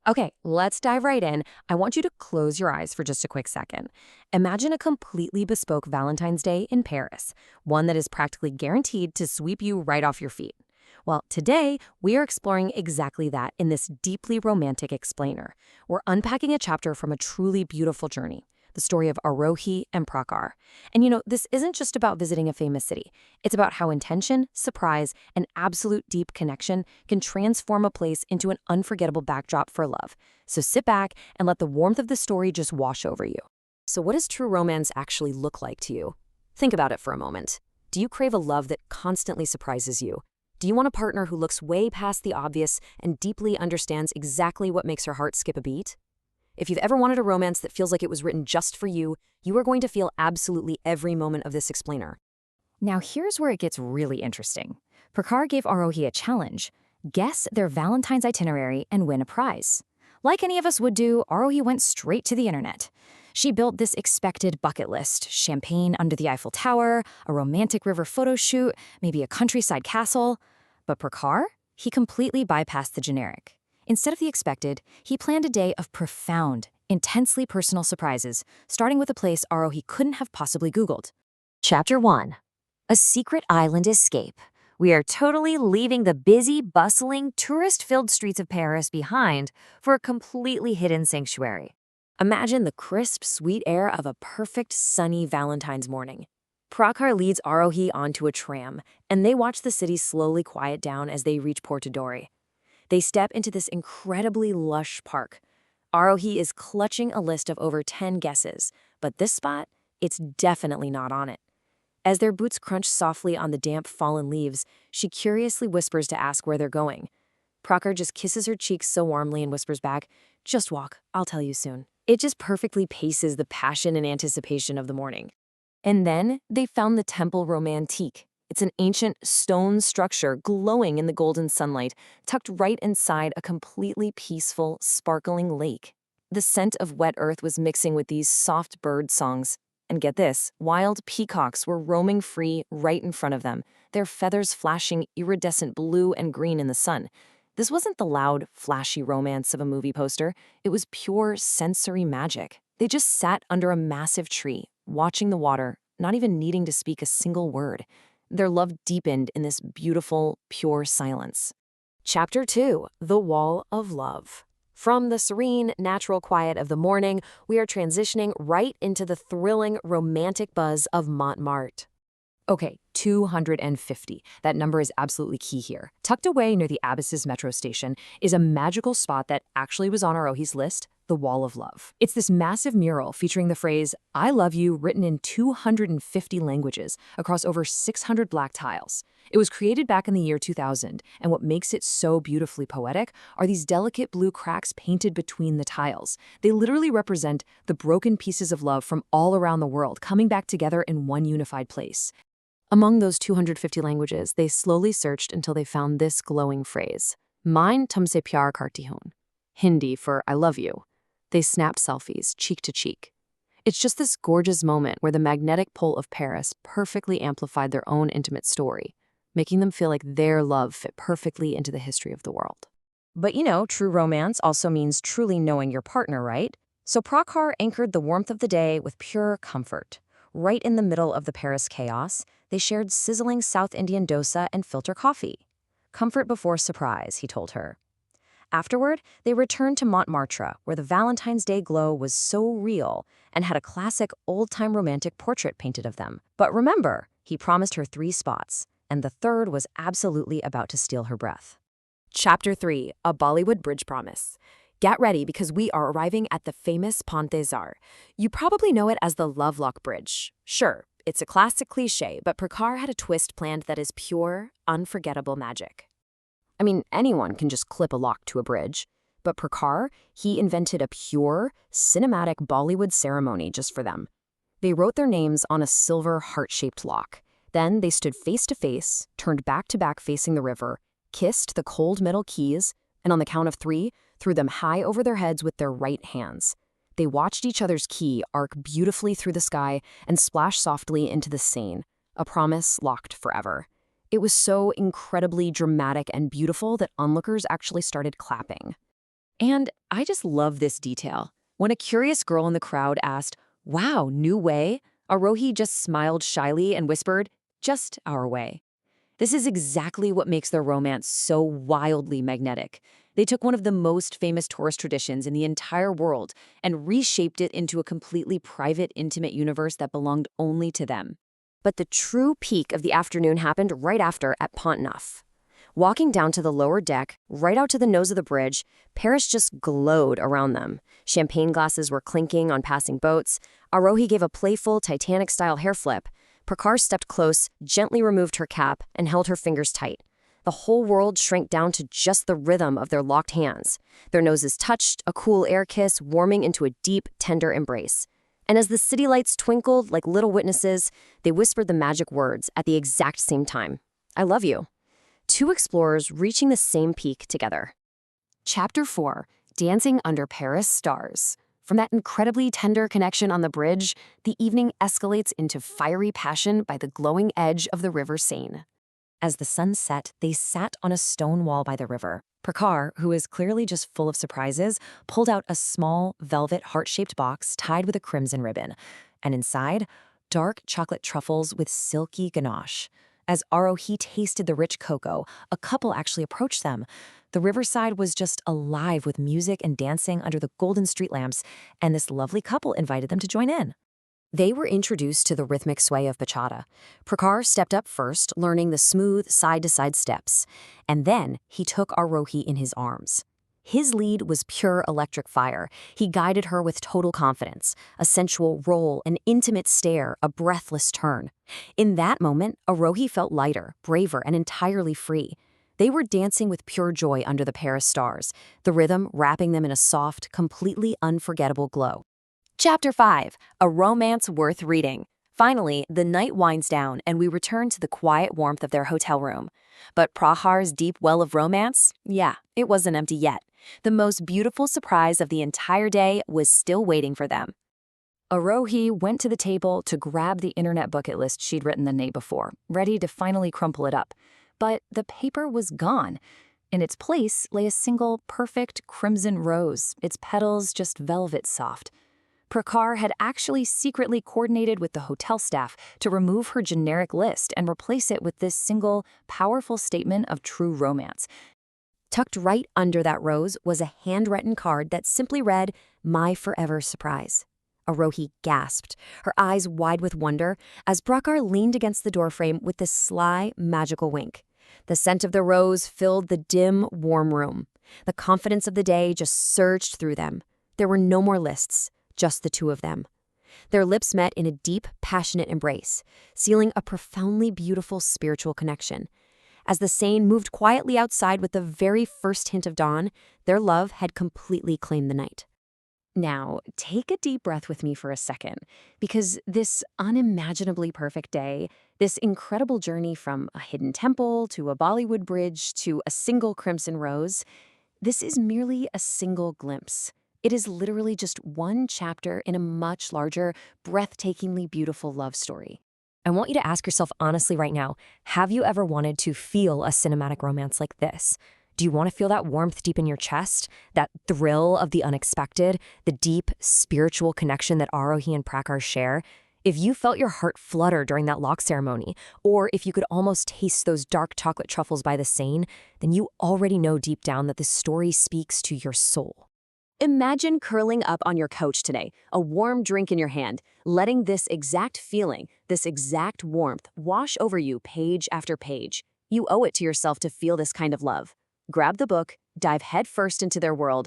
Okay, let's dive right in. I want you to close your eyes for just a quick second. Imagine a completely bespoke Valentine's Day in Paris, one that is practically guaranteed to sweep you right off your feet. Well, today we are exploring exactly that in this deeply romantic explainer. We're unpacking a chapter from a truly beautiful journey, the story of Aarohi and Prakhar. And this isn't just about visiting a famous city. It's about how intention, surprise, and absolute deep connection can transform a place into an unforgettable backdrop for love. So sit back and let the warmth of the story just wash over you. So what does true romance actually look like to you? Think about it for a moment. Do you crave a love that constantly surprises you? Do you want a partner who looks way past the obvious and deeply understands exactly what makes her heart skip a beat? If you've ever wanted a romance that feels like it was written just for you, you are going to feel absolutely every moment of this explainer. Now here's where it gets really interesting. Prakhar gave Aarohi a challenge. Guess their Valentine's itinerary and win a prize. Like any of us would do, Aarohi went straight to the internet. She built this expected bucket list: champagne under the Eiffel Tower, a romantic river photo shoot, maybe a countryside castle. But Prakhar? He completely bypassed the generic. Instead of the expected, he planned a day of profound, intensely personal surprises, starting with a place Aarohi couldn't have possibly Googled. Chapter 1. A Secret Island Escape. We are totally leaving the busy, bustling, tourist-filled streets of Paris behind for a completely hidden sanctuary. Imagine the crisp, sweet air of a perfect, sunny Valentine's morning. Prakhar leads Aarohi onto a tram, and they watch the city slowly quiet down as they reach Porte Dorée. They step into this incredibly lush park. Aarohi is clutching a list of over 10 guesses, but this spot, it's definitely not on it. As their boots crunch softly on the damp, fallen leaves, she curiously whispers to ask where they're going. Prakhar just kisses her cheeks so warmly and whispers back, "Just walk, I'll tell you soon." It just perfectly paces the passion and anticipation of the morning. And then they found the Temple Romantique. It's an ancient stone structure glowing in the golden sunlight, tucked right inside a completely peaceful, sparkling lake. The scent of wet earth was mixing with these soft bird songs. And get this, wild peacocks were roaming free right in front of them, their feathers flashing iridescent blue and green in the sun. This wasn't the loud, flashy romance of a movie poster. It was pure sensory magic. They just sat under a massive tree, watching the water, not even needing to speak a single word. Their love deepened in this beautiful, pure silence. Chapter 2. The Wall of Love. From the serene, natural quiet of the morning, we are transitioning right into the thrilling, romantic buzz of Montmartre. Okay, 250. That number is absolutely key here. Tucked away near the Abysses metro station is a magical spot that actually was on Aarohi's list, the Wall of Love. It's this massive mural featuring the phrase, "I love you," written in 250 languages across over 600 black tiles. It was created back in the year 2000, and what makes it so beautifully poetic are these delicate blue cracks painted between the tiles. They literally represent the broken pieces of love from all around the world coming back together in one unified place. Among those 250 languages, they slowly searched until they found this glowing phrase, "Mine tumse pyaar karti hoon," Hindi for "I love you." They snapped selfies, cheek to cheek. It's just this gorgeous moment where the magnetic pull of Paris perfectly amplified their own intimate story, making them feel like their love fit perfectly into the history of the world. But true romance also means truly knowing your partner, right? So Prakhar anchored the warmth of the day with pure comfort. Right in the middle of the Paris chaos, they shared sizzling South Indian dosa and filter coffee. Comfort before surprise, he told her. Afterward, they returned to Montmartre, where the Valentine's Day glow was so real and had a classic old-time romantic portrait painted of them. But remember, he promised her 3 spots, and the third was absolutely about to steal her breath. Chapter 3. A Bollywood Bridge Promise. Get ready because we are arriving at the famous Pont Dorée. You probably know it as the Lovelock Bridge. Sure, it's a classic cliché, but Prakhar had a twist planned that is pure, unforgettable magic. I mean, anyone can just clip a lock to a bridge, but Prakhar, he invented a pure, cinematic Bollywood ceremony just for them. They wrote their names on a silver heart-shaped lock. Then they stood face to face, turned back to back facing the river, kissed the cold metal keys, and on the count of 3, threw them high over their heads with their right hands. They watched each other's key arc beautifully through the sky and splash softly into the Seine, a promise locked forever. It was so incredibly dramatic and beautiful that onlookers actually started clapping. And I just love this detail. When a curious girl in the crowd asked, "Wow, new way?" Aarohi just smiled shyly and whispered, "Just our way." This is exactly what makes their romance so wildly magnetic. They took one of the most famous tourist traditions in the entire world and reshaped it into a completely private, intimate universe that belonged only to them. But the true peak of the afternoon happened right after at Pont Neuf. Walking down to the lower deck, right out to the nose of the bridge, Paris just glowed around them. Champagne glasses were clinking on passing boats. Aarohi gave a playful Titanic-style hair flip. Prakhar stepped close, gently removed her cap, and held her fingers tight. The whole world shrank down to just the rhythm of their locked hands. Their noses touched, a cool air kiss warming into a deep, tender embrace. And as the city lights twinkled like little witnesses, they whispered the magic words at the exact same time. "I love you." Two explorers reaching the same peak together. Chapter 4, Dancing Under Paris Stars. From that incredibly tender connection on the bridge, the evening escalates into fiery passion by the glowing edge of the river Seine. As the sun set, they sat on a stone wall by the river. Prakhar, who is clearly just full of surprises, pulled out a small, velvet heart-shaped box tied with a crimson ribbon. And inside, dark chocolate truffles with silky ganache. As Aarohi tasted the rich cocoa, a couple actually approached them. The riverside was just alive with music and dancing under the golden street lamps, and this lovely couple invited them to join in. They were introduced to the rhythmic sway of bachata. Prakhar stepped up first, learning the smooth side-to-side steps. And then he took Aarohi in his arms. His lead was pure electric fire. He guided her with total confidence, a sensual roll, an intimate stare, a breathless turn. In that moment, Aarohi felt lighter, braver, and entirely free. They were dancing with pure joy under the Paris stars, the rhythm wrapping them in a soft, completely unforgettable glow. Chapter 5, A Romance Worth Reading. Finally, the night winds down and we return to the quiet warmth of their hotel room. But Prakhar's deep well of romance? Yeah, it wasn't empty yet. The most beautiful surprise of the entire day was still waiting for them. Aarohi went to the table to grab the internet bucket list she'd written the night before, ready to finally crumple it up. But the paper was gone. In its place lay a single perfect crimson rose, its petals just velvet soft. Prakhar had actually secretly coordinated with the hotel staff to remove her generic list and replace it with this single, powerful statement of true romance. Tucked right under that rose was a handwritten card that simply read, "My forever surprise." Aarohi gasped, her eyes wide with wonder, as Prakhar leaned against the doorframe with this sly, magical wink. The scent of the rose filled the dim, warm room. The confidence of the day just surged through them. There were no more lists, just the two of them. Their lips met in a deep, passionate embrace, sealing a profoundly beautiful spiritual connection. As the Seine moved quietly outside with the very first hint of dawn, their love had completely claimed the night. Now, take a deep breath with me for a second, because this unimaginably perfect day, this incredible journey from a hidden temple to a Bollywood bridge to a single crimson rose, this is merely a single glimpse. It is literally just one chapter in a much larger, breathtakingly beautiful love story. I want you to ask yourself honestly right now, have you ever wanted to feel a cinematic romance like this? Do you want to feel that warmth deep in your chest, that thrill of the unexpected, the deep spiritual connection that Aarohi and Prakhar share? If you felt your heart flutter during that lock ceremony, or if you could almost taste those dark chocolate truffles by the Seine, then you already know deep down that the story speaks to your soul. Imagine curling up on your couch today, a warm drink in your hand, letting this exact feeling, this exact warmth wash over you page after page. You owe it to yourself to feel this kind of love. Grab the book, dive headfirst into their world,